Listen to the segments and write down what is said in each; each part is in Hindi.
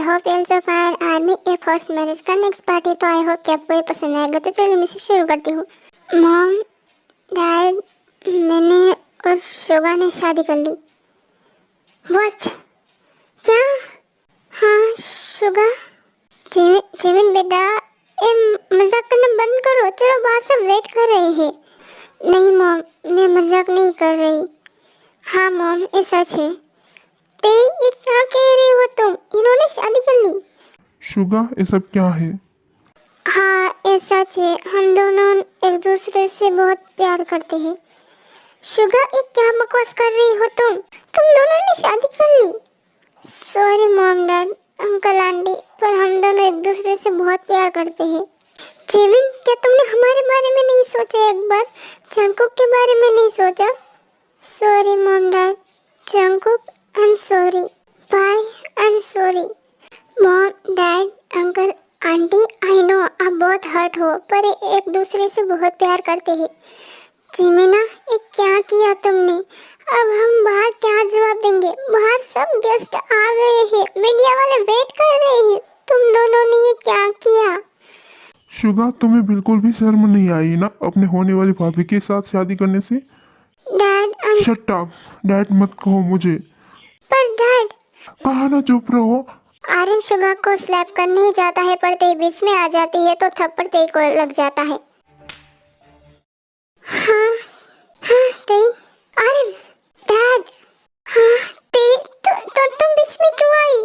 Hope you also fine. Army air force marriage का नेक्स्ट पार्ट है, तो आई होप कि आपको ये पसंद आएगा। तो चलिए मैं इसे शुरू करती हूँ। मॉम, डैड, मैंने और शुगा ने शादी कर ली। व्हाट? क्या? हाँ शुगा। जिमिन बेटा, ये मजाक करना बंद करो। चलो बाहर से वेट कर रहे हैं। नहीं मॉम, मैं मजाक नहीं कर रही। हाँ मॉम, ये सच है। ते ये क्या कह रही हो तुम? इन्होंने शादी कर ली? शुगा, ये सब क्या है? हाँ ये सच है, हम दोनों एक दूसरे से बहुत प्यार करते हैं। शुगा, ये क्या बकवास कर रही हो तुम दोनों ने शादी कर ली? Sorry mom dad, uncle aunty, पर हम दोनों एक दूसरे से बहुत प्यार करते हैं। जेमिन, क्या तुमने हमारे बारे में नहीं सोचा? एक बार जंकुक के बारे में नहीं सोचा? Sorry mom dad, Jungkook, I am sorry. Bye, I am sorry. Mom dad, uncle aunty, I know आप बहुत हर्ट हो, पर एक दूसरे से बहुत प्यार करते हैं। जिमिना, ये क्या किया तुमने? अब हम बाहर क्या जवाब देंगे? बाहर सब गेस्ट आ गए हैं, मीडिया वाले वेट कर रहे हैं। तुम दोनों ने ये क्या किया? शुगा, तुम्हें बिल्कुल भी शर्म नहीं आई ना अपने होने वाली भाभी के साथ शादी करने से? डैड, शट अप, डैड मत कहो मुझे। पर डैड। कहा ना चुप रहो। आर्यन शुगा को स्लैप करने ही जाता है, पर ते बीच में आ जाती है तो थप्पड़ ते को लग जाता है। हाँ हाँ ते, आर्यन, डैड। हाँ ते, तुम बीच में क्यों आई?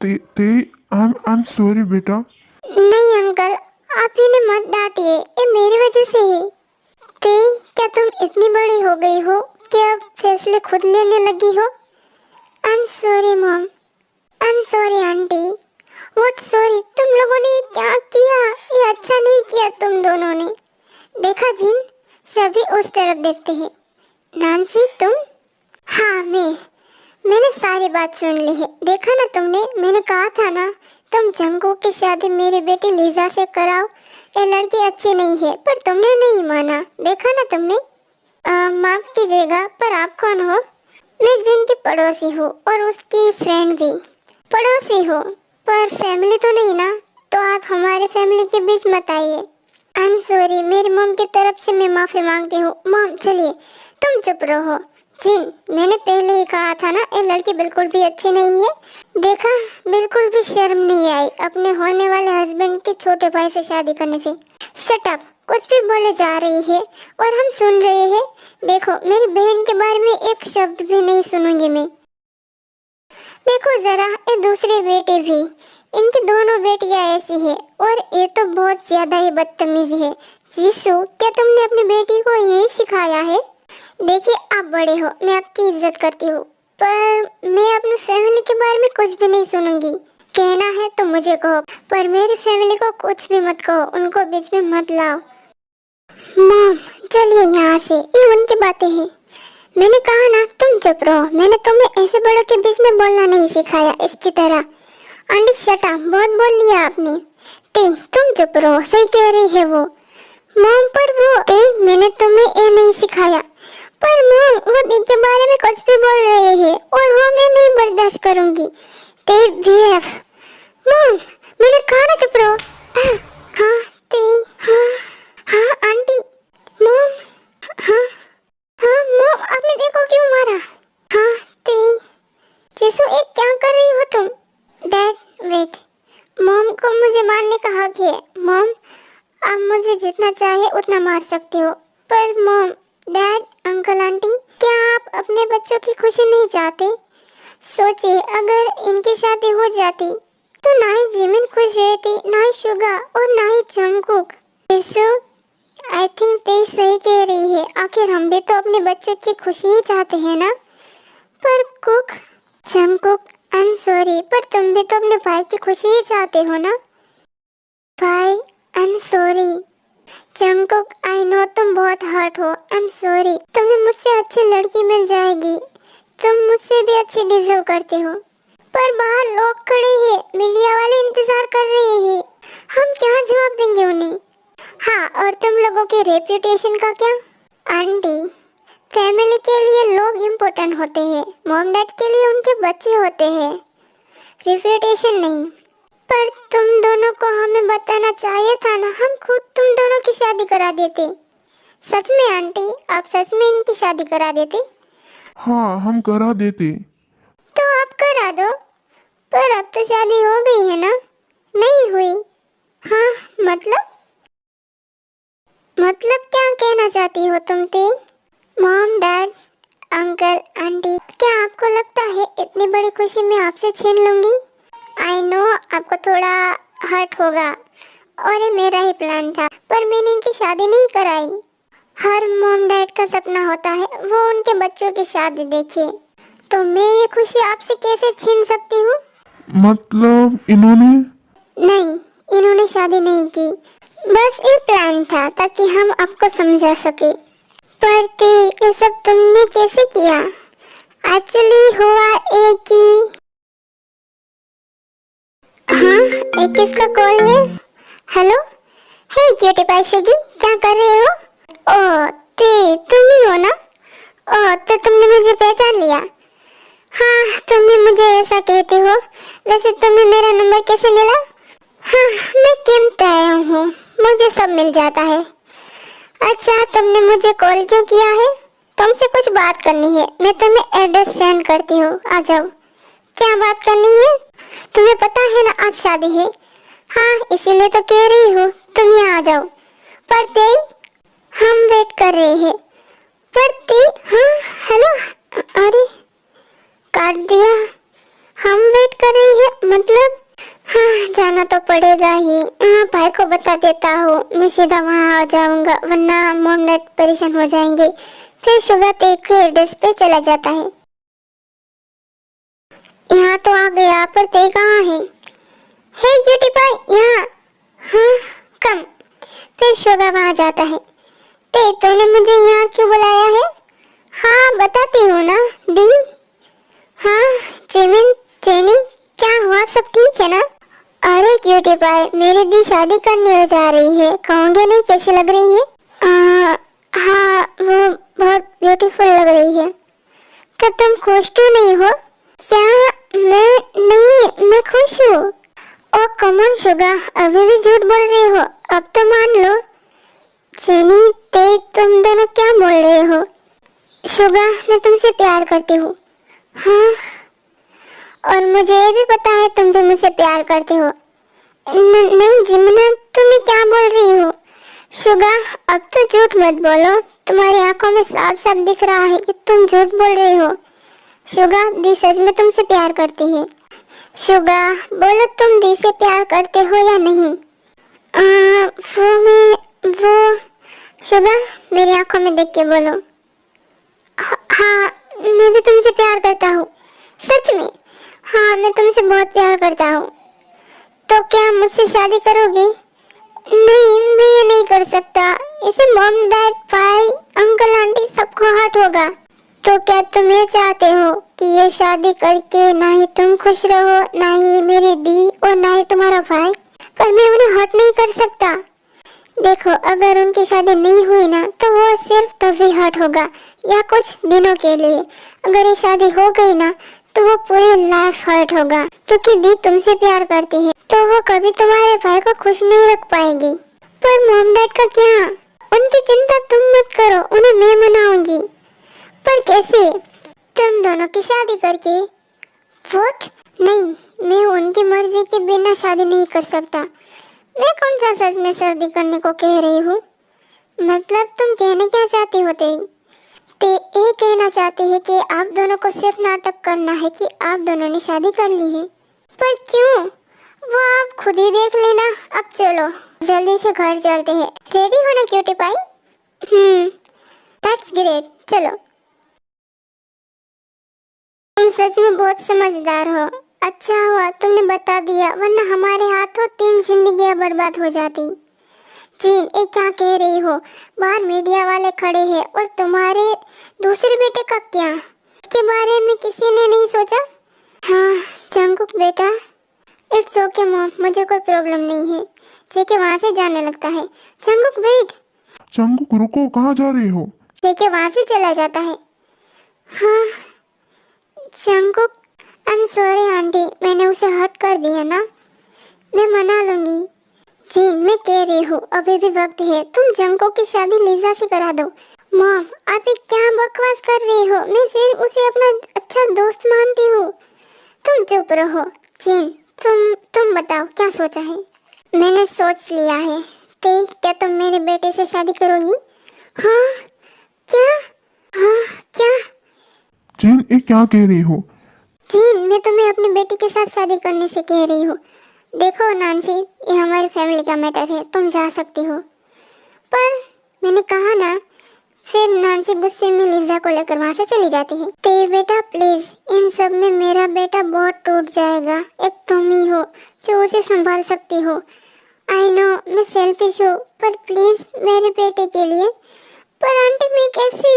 ते आई एम सॉरी बेटा। नहीं अंकल, आप इन्हें मत डांटिए, ये मेरी वजह से है। ते, क्या तुम इतनी बड़ी हो गई हो कि अब फैसले खुद लेने लगी हो? आई am sorry mom, I am sorry aunty. What sorry? तुम लोगों ने ये क्या किया? ये अच्छा नहीं किया तुम दोनों ने। देखा जिन, सभी उस तरफ देखते हैं। नांसी तुम? हाँ मैंने सारी बात सुन ली है। देखा ना तुमने, मैंने कहा था ना तुम जंगकोक की शादी मेरी बेटी लीजा से कराओ। ये लड़की अच्छी नहीं है, पर तुमने नहीं माना। देखा ना तुमने। माफ कीजिएगा, पर आप कौन हो? मैं जिन की पड़ोसी हूँ और उसकी फ्रेंड भी। पड़ोसी हो, पर फैमिली तो नहीं ना, तो आप हमारे फैमिली के बीच मत आइए। आई एम सॉरी, मेरी मॉम की तरफ से मैं माफ़ी मांगती हूँ। मॉम चलिए, तुम चुप रहो। जिन, मैंने पहले ही कहा था ना, ये लड़की बिल्कुल भी अच्छी नहीं है। देखा, बिल्कुल भी शर्म नहीं आई अपने होने वाले हस्बैंड के छोटे भाई से शादी करने से। शट अप, कुछ भी बोले जा रही है और हम सुन रहे हैं। देखो, मेरी बहन के बारे में एक शब्द भी नहीं सुनूंगी मैं। देखो जरा, ये दूसरी बेटी भी, इनकी दोनों बेटियां ऐसी है, और ये तो बहुत ज्यादा ही बदतमीज है। जीशु, क्या तुमने अपनी बेटी को यही सिखाया है? देखिए आप बड़े हो, मैं आपकी इज्जत करती हूँ, पर मैं अपनी फैमिली के बारे में कुछ भी नहीं सुनूंगी। कहना है तो मुझे कहो, पर मेरी फैमिली को कुछ भी मत कहो, उनको बीच में मत लाओ। मॉम चलिए यहाँ से, ये उनकी बातें हैं। मैंने कहा ना तुम चुप रहो। मैंने तुम्हें ऐसे बड़ों के बीच में बोलना नहीं सिखाया इसकी तरह। आंटी शट अप, बहुत बोल लिया आपने। ते, तुम चुप रहो, सही कह रही है वो। मॉम पर वो ते, मैंने तुम्हें ये नहीं सिखाया। पर मॉम, वो दी के बारे में कुछ भी बोल रहे हैं और वो मैं नहीं बर्दाश्त करूंगी। ते बीएफ। मॉम, मैंने कहा ना चुप रहो। हाँ ते, हाँ हाँ आंटी। मॉम, हाँ हाँ मॉम, आपने देखो क्यों मारा? हाँ ते, जीसू एक क्या कर रही हो तुम? डैड वेट, मॉम को मुझे मारने का हक है। मॉम, आप मुझे जितना चाहे उतना मार सकते हो, पर मॉम, डैड, अंकल आंटी, क्या आप अपने बच्चों की खुशी नहीं चाहते? सोचिए, अगर इनकी शादी हो जाती तो ना ही जिमिन खुश रहती, ना ही शुगा और ना ही जंगकुक। जीसू, आई थिंक ते सही कह रही है। आखिर हम भी तो अपने बच्चों की खुशी ही चाहते हैं ना। पर cook, Jungkook, I am sorry, पर तुम भी तो अपने भाई की खुशी ही चाहते हो ना। भाई, आई am sorry. Jungkook, I know तुम बहुत हर्ट हो। आई एम सॉरी। तुम्हें मुझसे अच्छी लड़की मिल जाएगी, तुम मुझसे भी अच्छी डिजर्व करते हो। पर बाहर लोग खड़े हैं, मीडिया वाले इंतजार कर रहे हैं, हम क्या जवाब देंगे उन्हें? हाँ, और तुम लोगों के रेप्यूटेशन का क्या? आंटी, फैमिली के लिए लोग इम्पोर्टेंट होते हैं, मॉम डैड के लिए उनके बच्चे होते हैं। रेपुटेशन नहीं। पर तुम दोनों को हमें बताना चाहिए था ना, हम खुद तुम दोनों की शादी करा देते। सच में आंटी, आप सच में इनकी शादी करा देते? हाँ, हम करा देते। तो आप करा दो। पर अब तो शादी हो गई है ना? नहीं हुई? हाँ, मतलब क्या कहना चाहती हो तुम तीन? मॉम, डैड, अंकल, आंटी, क्या आपको लगता है इतनी बड़ी खुशी मैं आपसे छीन लूंगी? आई नो आपको थोड़ा हर्ट होगा, और ये मेरा ही प्लान था, पर मैंने इनकी शादी नहीं कराई। हर मॉम डैड का सपना होता है वो उनके बच्चों की शादी देखे, तो मैं ये खुशी आपसे कैसे छीन सकती हूँ? मतलब इन्होंने? नहीं, इन्होंने शादी नहीं की, बस ये प्लान था ताकि हम आपको समझा सके। पर ये सब तुमने कैसे किया? एक्चुअली हुआ एक कि हाँ, एक किसका कॉल है? हेलो, हे क्यूटी पाई शुगी, क्या कर रहे हो? ओह, तुम ही हो ना? ओह, तो तुमने मुझे पहचान लिया। हाँ, तुम भी मुझे ऐसा कहते हो। वैसे तुम्हें मेरा नंबर कैसे मिला? हाँ, मैं कीमत आया हूँ, मुझे सब मिल जाता है। अच्छा, तुमने मुझे कॉल क्यों किया है? तुमसे कुछ बात करनी है, मैं तुम्हें एड्रेस सेंड करती हूँ, आ जाओ। क्या बात करनी है? तुम्हें पता है ना आज शादी है। हाँ, इसीलिए तो कह रही हूँ तुम यहाँ आ जाओ। पर हम वेट कर रहे हैं। पर हाँ, हेलो, अरे काट दिया। हम वेट कर रही है मतलब? हाँ, जाना तो पड़ेगा ही। हाँ, भाई को बता देता हूँ, मैं सीधा वहाँ आ जाऊंगा, वरना मॉम डैड परेशान हो जाएंगे। फिर सुबह के एड्रेस पे चला जाता है। यहाँ तो आ गया, पर ते कहाँ है? हे क्यूटी पाई, यहाँ। हाँ, कम। फिर शोभा वहाँ जाता है। तूने मुझे यहाँ क्यों बुलाया है? हाँ, बताती हूँ ना दी। हाँ, जिमिन, जेनी, क्या हुआ, सब ठीक है ना? अरे क्यूटी पाई, मेरी दी शादी करने जा रही है, कहोगे नहीं कैसी लग रही है? हाँ, वो बहुत ब्यूटीफुल लग रही है। तो तुम खुश क्यों नहीं हो? क्या? मैं खुश हूँ। ओ कमन शुगा, अभी भी झूठ बोल रही हो, अब तो मान लो। जेनी, तुम दोनों क्या बोल रहे हो? शुगा, मैं तुमसे प्यार करती हूँ। हाँ, और मुझे ये भी पता है तुम भी मुझसे प्यार करते हो। नहीं जिमना, तुम ये क्या बोल रही हो? शुगा, अब तो झूठ मत बोलो, तुम्हारी आंखों में साफ साफ दिख रहा है कि तुम झूठ बोल रही हो। शुगा, दी सच में तुमसे प्यार करती है। शुगा, बोलो तुम दी से प्यार करते हो या नहीं? वो शुगा, मेरी आंखों में देख के बोलो। हाँ, मैं भी तुमसे प्यार करता हूँ। सच में? हाँ, मैं तुमसे बहुत प्यार करता हूँ। तो क्या मुझसे शादी करोगे? नहीं, मैं ये नहीं कर सकता, इसे मॉम डैड भाई अंकल आंटी सबको हर्ट होगा। तो क्या तुम ये चाहते हो कि ये शादी करके ना ही तुम खुश रहो, ना ही मेरी दी और ना ही तुम्हारा भाई? पर मैं उन्हें हर्ट नहीं कर सकता। देखो, अगर उनकी शादी नहीं हुई ना तो वो सिर्फ तभी हर्ट होगा, या कुछ दिनों के लिए। अगर ये शादी हो गई ना तो वो पूरी लाइफ हर्ट होगा, क्योंकि दी तुमसे प्यार करती है, तो वो कभी तुम्हारे भाई को खुश नहीं रख पाएगी। पर मॉम डैड का क्या? उनकी चिंता तुम मत करो, उन्हें मैं मनाऊंगी। पर कैसे? तुम दोनों की शादी करके। व्हाट? नहीं, मैं उनकी मर्जी के बिना शादी नहीं कर सकता। मैं कौन सा सच में शादी करने को कह रही हूँ? मतलब तुम कहने क्या चाहती हो? ये कहना चाहती है कि आप दोनों को सिर्फ नाटक करना है कि आप दोनों ने शादी कर ली है। पर क्यों? वो आप खुद ही देख लेना। अब चलो, जल्दी से घर चलते हैं। रेडी हो ना क्यूटी पाई? दैट्स ग्रेट, चलो। तुम सच में बहुत समझदार हो। अच्छा हुआ तुमने बता दिया, वरना हमारे हाथों 3 जिंदगियां बर्बाद हो जाती। जीन, ये क्या कह रही हो? बाहर मीडिया वाले खड़े हैं, और तुम्हारे दूसरे बेटे का क्या? इसके बारे में किसी ने नहीं सोचा? हाँ, जंगकुक बेटा, इट्स ओके मॉम, मुझे कोई प्रॉब्लम नहीं है। जेके वहाँ से जाने लगता है। Jungkook wait. जंगकुक रुको, कहाँ जा रहे हो? जेके वहाँ से चला जाता है। हाँ, Jungkook, I am sorry aunty, मैंने उसे हर्ट कर दिया ना। मैं मना लूंगी। जीन, मैं कह रही हूँ अभी भी वक्त है, तुम जंको की शादी लिजा से करा दो। मॉम, आप ये क्या बकवास कर रही हो? मैं सिर्फ उसे अपना अच्छा दोस्त मानती हूँ। तुम चुप रहो। जीन, तुम बताओ क्या सोचा है? मैंने सोच लिया है। ते, क्या तुम मेरे बेटे से शादी करोगी? हाँ? क्या? हाँ, क्या? जीन, ये क्या कह रही हो? जीन, मैं तुम्हें अपनी बेटी के साथ शादी करने से कह रही हूँ। देखो नांसी, ये हमारी फैमिली का मैटर है, तुम जा सकती हो। पर मैंने कहा ना। फिर नांसी गुस्से में लिजा को लेकर वहाँ से चली जाती है। ते बेटा प्लीज, इन सब में मेरा बेटा बहुत टूट जाएगा। एक तुम ही हो जो उसे संभाल सकती हो। आई नो मैं सेल्फिश हूँ, पर प्लीज मेरे बेटे के लिए। पर आंटी मैं कैसे?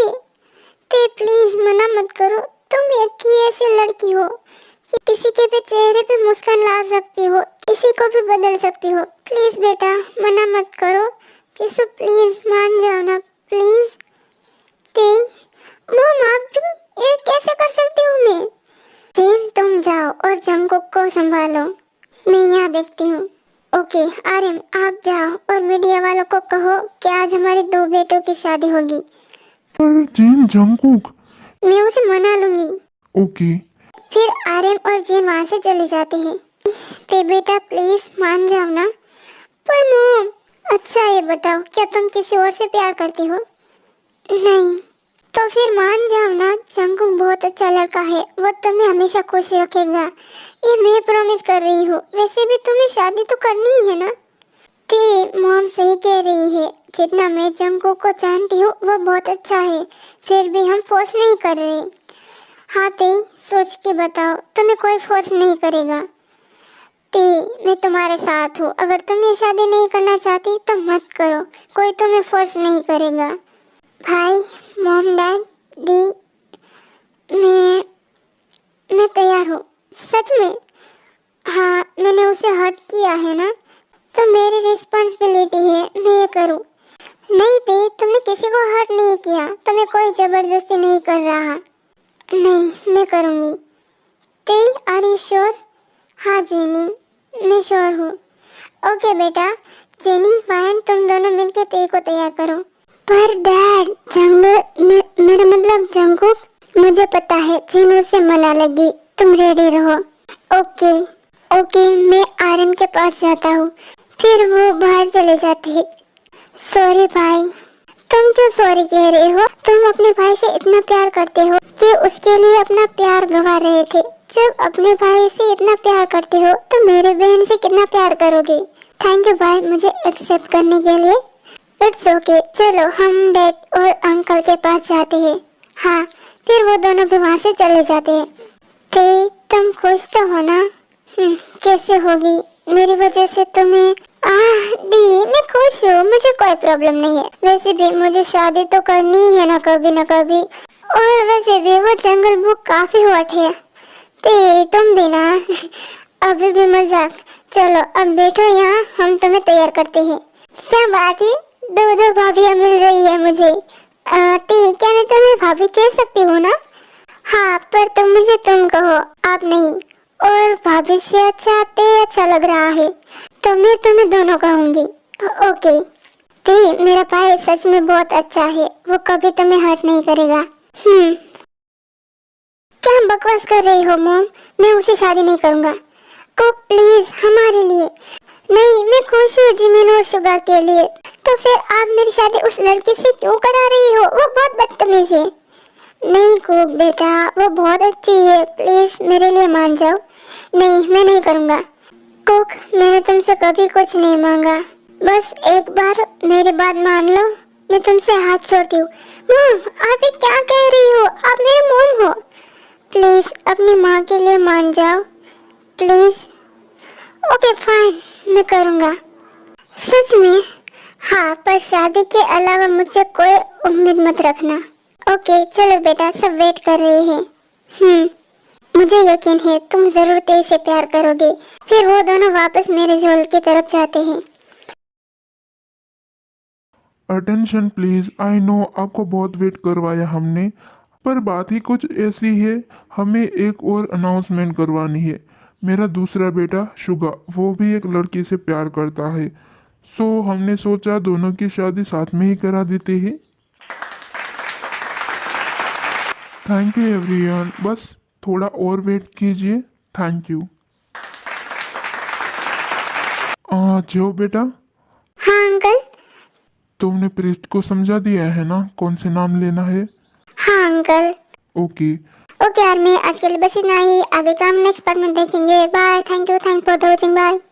ते प्लीज मना मत करो। तुम एक ही ऐसी लड़की हो कि किसी के भी चेहरे पे मुस्कान ला सकती हो, किसी को भी बदल सकती हो। प्लीज बेटा मना मत करो। जीसू प्लीज मान जाओ ना, प्लीज। ते, मॉम आप भी? ये कैसे कर सकती हूँ मैं? जीन, तुम जाओ और जंगकुक को संभालो, मैं यहाँ देखती हूँ। ओके आर्यन, आप जाओ और मीडिया वालों को कहो कि आज हमारे 2 बेटों की शादी होगी। पर जीन, जंगकुक। मैं उसे मना लूंगी। ओके। फिर आर्यन और जीन वहाँ से चले जाते हैं। ते बेटा प्लीज मान जाओ ना। पर मॉम। अच्छा ये बताओ, क्या तुम किसी और से प्यार करती हो? नहीं। तो फिर मान जाओ ना, जंगकुक बहुत अच्छा लड़का है, वो तुम्हें हमेशा खुश रखेगा। ये मैं प्रॉमिस कर रही हूँ। वैसे भी तुम्हें शादी तो करनी ही है ना। ते, मॉम सही कह रही है। जितना मैं जंगकुक को जानती हूँ वो बहुत अच्छा है, फिर भी हम फोर्स नहीं कर रहे। हाँ ते, सोच के बताओ, तुम्हें कोई फोर्स नहीं करेगा। ते, मैं तुम्हारे साथ हूँ, अगर तुम ये शादी नहीं करना चाहती तो मत करो, कोई तुम्हें फोर्स नहीं करेगा। भाई, मॉम, डैड, दी, मैं तैयार हूँ। सच में? हाँ, मैंने उसे हर्ट किया है ना, तो मेरी रिस्पॉन्सिबिलिटी है मैं ये करूँ। नहीं ते, तुमने किसी को हर्ट नहीं किया, तुम्हें कोई जबरदस्ती नहीं कर रहा। नहीं, मैं करूँगी। ते, आर यू श्योर? हाँ जेनी, मैं श्योर हूँ। ओके बेटा, जेनी फाइन, तुम दोनों मिलकर ते को तैयार करो। पर डैड, मेरा मतलब जंगकुक, मुझे पता है जीनू से मना लगी, तुम रेडी रहो। ओके ओके, मैं आर्यन के पास जाता हूँ। फिर वो बाहर चले जाते हैं। सॉरी भाई। तुम क्यों सॉरी कह रहे हो? तुम अपने भाई से इतना प्यार करते हो कि उसके लिए अपना प्यार गवा रहे थे। जब अपने भाई से इतना प्यार करते हो तो मेरे बहन से कितना प्यार करोगे। थैंक यू भाई मुझे एक्सेप्ट करने के लिए। इट्स ओके, चलो हम डैड और अंकल के पास जाते हैं। हाँ, फिर वो दोनों भी वहाँ से चले जाते हैं। ते, तुम खुश तो हो ना? कैसे होगी, मेरी वजह से तुम्हें? दी, मैं खुश हूँ, मुझे कोई प्रॉब्लम नहीं है। वैसे भी मुझे शादी तो करनी ही है ना कभी ना कभी। और वैसे भी वो जंगल बुक काफी हॉट है। ते, तुम भी ना। अभी भी मजाक। चलो अब बैठो यहाँ, हम तुम्हें तैयार करते हैं। क्या बात है, 2 भाभियाँ मिल रही है मुझे। ते, क्या मैं तुम्हें भाभी कह सकती हूँ ना? हाँ, पर तुम मुझे तुम कहो, आप नहीं। और भाभी से अच्छा लग रहा है, तो मैं तुम्हें दोनों कहूँगी। ओके। ते, मेरा भाई सच में बहुत अच्छा है, वो कभी तुम्हें हर्ट नहीं करेगा। क्या बकवास कर रही हो मॉम? मैं उसे शादी नहीं करूँगा। कुक प्लीज, हमारे लिए। नहीं, मैं खुश हूँ जिमिन और शुगा के लिए। तो फिर आप मेरी शादी उस लड़की से क्यों करा रही हो? वो बहुत बदतमीज है। नहीं कुक बेटा, वो बहुत अच्छी है, प्लीज मेरे लिए मान जाओ। नहीं, मैं नहीं करूँगा। कुक, मैंने तुमसे कभी कुछ नहीं मांगा, बस एक बार मेरी बात मान लो, मैं तुमसे हाथ छोड़ती हूँ। मॉम, आप ये क्या कह रही हो? आप मेरी मॉम हो। प्लीज अपनी माँ के लिए मान जाओ, प्लीज। ओके फाइन, मैं करूँगा। सच में? हाँ, पर शादी के अलावा मुझसे कोई उम्मीद मत रखना। ओके चलो बेटा, सब वेट कर रहे हैं। मुझे यकीन है तुम जरूर तेज से प्यार करोगे। फिर वो दोनों वापस मेरे झोल की तरफ जाते हैं। अटेंशन प्लीज, आई नो आपको बहुत वेट करवाया हमने। पर बात ही कुछ ऐसी है, हमें एक और अनाउंसमेंट करवानी है। मेरा दूसरा बेटा शुगा, वो भी एक लड़की से प्यार करता है। सो हमने सोचा दोनों की शादी साथ में ही करा देते हैं। थैंक यू एवरीवन, बस थोड़ा और वेट कीजिए। Thank you. जो बेटा, हाँ अंकल। तुमने प्रीस्ट को समझा दिया है ना कौन से नाम लेना है? हाँ अंकल। ओके। ओके यार, मैं आज के लिए बस इतना ही। आगे का हम नेक्स्ट पार्ट में देखेंगे। Bye. Thank you for watching. Bye.